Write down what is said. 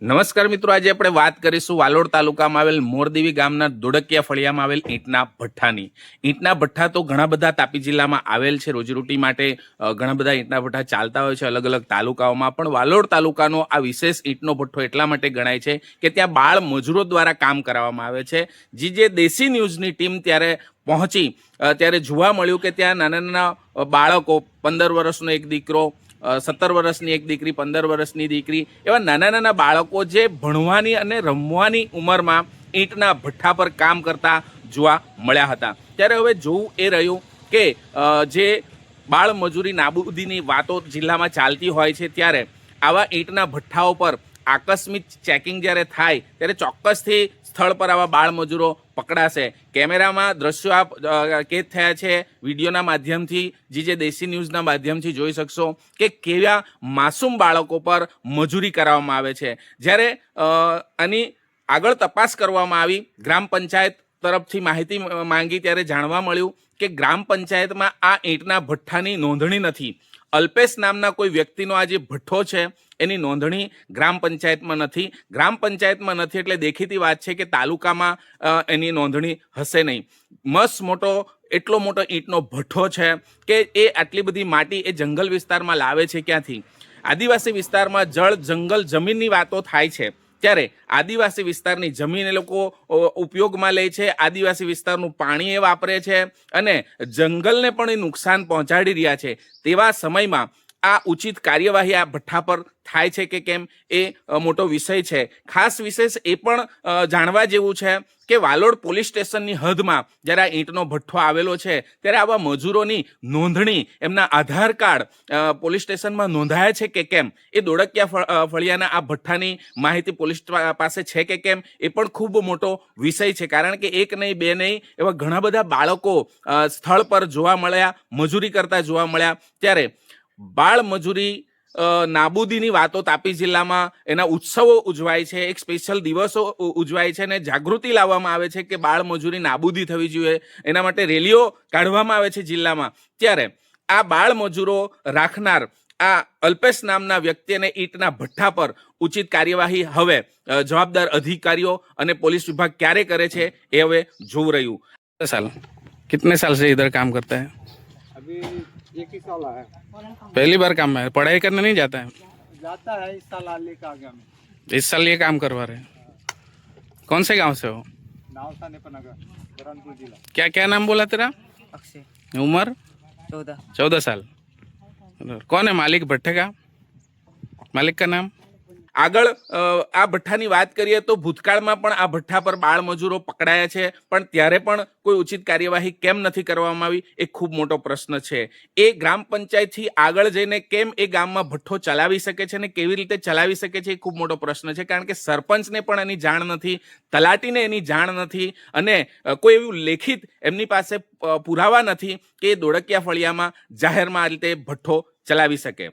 નમસ્કાર મિત્રો, આજે આપણે વાત કરીશું વાલોડ તાલુકામાં આવેલ મોરદેવી ગામના દોડકિયા ફળિયામાં આવેલ ઈંટના ભઠ્ઠાની. ઈંટના ભઠ્ઠા તો ઘણા બધા તાપી જિલ્લામાં આવેલ છે. રોજીરોટી માટે ઘણા બધા ઈંટના ભઠ્ઠા ચાલતા હોય છે અલગ અલગ તાલુકાઓમાં, પણ વાલોડ તાલુકાનો આ વિશેષ ઈંટનો ભઠ્ઠો એટલા માટે ગણાય છે કે ત્યાં બાળ મજૂરો દ્વારા કામ કરવામાં આવે છે. જે દેશી ન્યૂઝની ટીમ ત્યારે પહોંચી ત્યારે જોવા મળ્યું કે ત્યાં નાના નાના બાળકો, 15 વર્ષનો એક દીકરો, 17 વર્ષની એક દીકરી, 15 વર્ષની દીકરી, એવા નાના નાના બાળકો જે ભણવાની અને રમવાની ઉંમરમાં ઈંટના ભઠ્ઠા પર કામ કરતા જોવા મળ્યા હતા. ત્યારે હવે જોવું એ રહ્યું કે જે બાળ મજૂરી નાબૂદીની વાતો જિલ્લામાં ચાલતી હોય છે, ત્યારે આવા ઈંટના ભઠ્ઠાઓ પર આકસ્મિક ચેકિંગ જ્યારે થાય ત્યારે ચોક્કસથી સ્થળ પર આવા બાળ મજૂરો પકડાશે. કેમેરામાં દ્રશ્યો આપ કેદ થયા છે, વિડીયોના માધ્યમથી જે દેશી ન્યૂઝના માધ્યમથી જોઈ શકશો કે કેવા માસૂમ બાળકો પર મજૂરી કરાવવામાં આવે છે. જ્યારે આની આગળ તપાસ કરવામાં આવી, ગ્રામ પંચાયત તરફથી માહિતી માંગી ત્યારે જાણવા મળ્યું કે ગ્રામ પંચાયતમાં આ ઈંટના ભઠ્ઠાની નોંધણી નથી. અલ્પેશ નામના કોઈ વ્યક્તિનો આ જે ભઠ્ઠો છે એની નોંધણી ગ્રામ પંચાયતમાં નથી. ગ્રામ પંચાયતમાં નથી એટલે દેખીતી વાત છે કે તાલુકામાં એની નોંધણી હશે નહીં. એટલો મોટો ઈંટનો ભઠ્ઠો છે કે એ આટલી બધી માટી એ જંગલ વિસ્તારમાં લાવે છે ક્યાંથી? આદિવાસી વિસ્તારમાં જંગલ જમીનની વાતો થાય છે, ત્યારે આદિવાસી વિસ્તારની જમીન એ લોકો ઉપયોગમાં લે છે, આદિવાસી વિસ્તારનું પાણી એ વાપરે છે અને જંગલને પણ એ નુકસાન પહોંચાડી રહ્યા છે. તેવા સમયમાં આ ઉચિત કાર્યવાહી આ ભઠ્ઠા પર થાય છે કે કેમ એ મોટો વિષય છે. ખાસ વિશેષ એ પણ જાણવા જેવું છે કે વાલોડ પોલીસ સ્ટેશનની હદમાં જ્યારે આ ઈંટનો ભઠ્ઠો આવેલો છે ત્યારે આવા મજૂરોની નોંધણી, એમના આધાર કાર્ડ પોલીસ સ્ટેશનમાં નોંધાયા છે કે કેમ, એ દોડકિયા ફળિયાના આ ભઠ્ઠાની માહિતી પોલીસ પાસે છે કે કેમ, એ પણ ખૂબ મોટો વિષય છે. કારણ કે એક નહીં, બે નહીં, એવા ઘણા બધા બાળકો સ્થળ પર જોવા મળ્યા, મજૂરી કરતા જોવા મળ્યા. ત્યારે બાળ મજૂરી નાબૂદીની વાતો તાપી જિલ્લામાં એના ઉત્સવો ઉજવાય છે, એક સ્પેશિયલ દિવસો ઉજવાય છે અને જાગૃતિ લાવવામાં આવે છે કે બાળ મજૂરી નાબૂદી થવી જોઈએ. એના માટે રેલીઓ કાઢવામાં આવે છે જિલ્લામાં. ત્યારે આ બાળ મજૂરો રાખનાર આ અલ્પેશ નામના વ્યક્તિને ઈંટના ભઠ્ઠા પર ઉચિત કાર્યવાહી હવે જવાબદાર અધિકારીઓ અને પોલીસ વિભાગ ક્યારે કરે છે એ હવે જોવું રહ્યું. कितने साल से इधर काम करता है? अभी 1 ही साल है. पहली बार काम में पढ़ाई करने नहीं जाता है? जाता है इस साल आले का आगे में. इस साल ये काम करवा रहे हैं. कौन से गांव से हो? नावसा नेपनगर, बुरहानपुर जिला. क्या क्या नाम बोला तेरा? अक्षय. उम्र? 14 साल. कौन है मालिक भट्ठे का? मालिक का नाम? આગળ આ ભઠ્ઠાની વાત કરીએ તો ભૂતકાળમાં પણ આ ભઠ્ઠા પર બાળ મજૂરો પકડાયા છે, પણ ત્યારે પણ કોઈ ઉચિત કાર્યવાહી કેમ નથી કરવામાં આવી એ ખૂબ મોટો પ્રશ્ન છે. એ ગ્રામ પંચાયતથી આગળ જઈને કેમ એ ગામમાં ભઠ્ઠો ચલાવી શકે છે અને કેવી રીતે ચલાવી શકે છે એ ખૂબ મોટો પ્રશ્ન છે. કારણ કે સરપંચને પણ એની જાણ નથી, તલાટીને એની જાણ નથી અને કોઈ એવું લેખિત એમની પાસે પુરાવા નથી કે દોડકિયા ફળિયામાં જાહેરમાં આ રીતે ભઠ્ઠો ચલાવી શકે.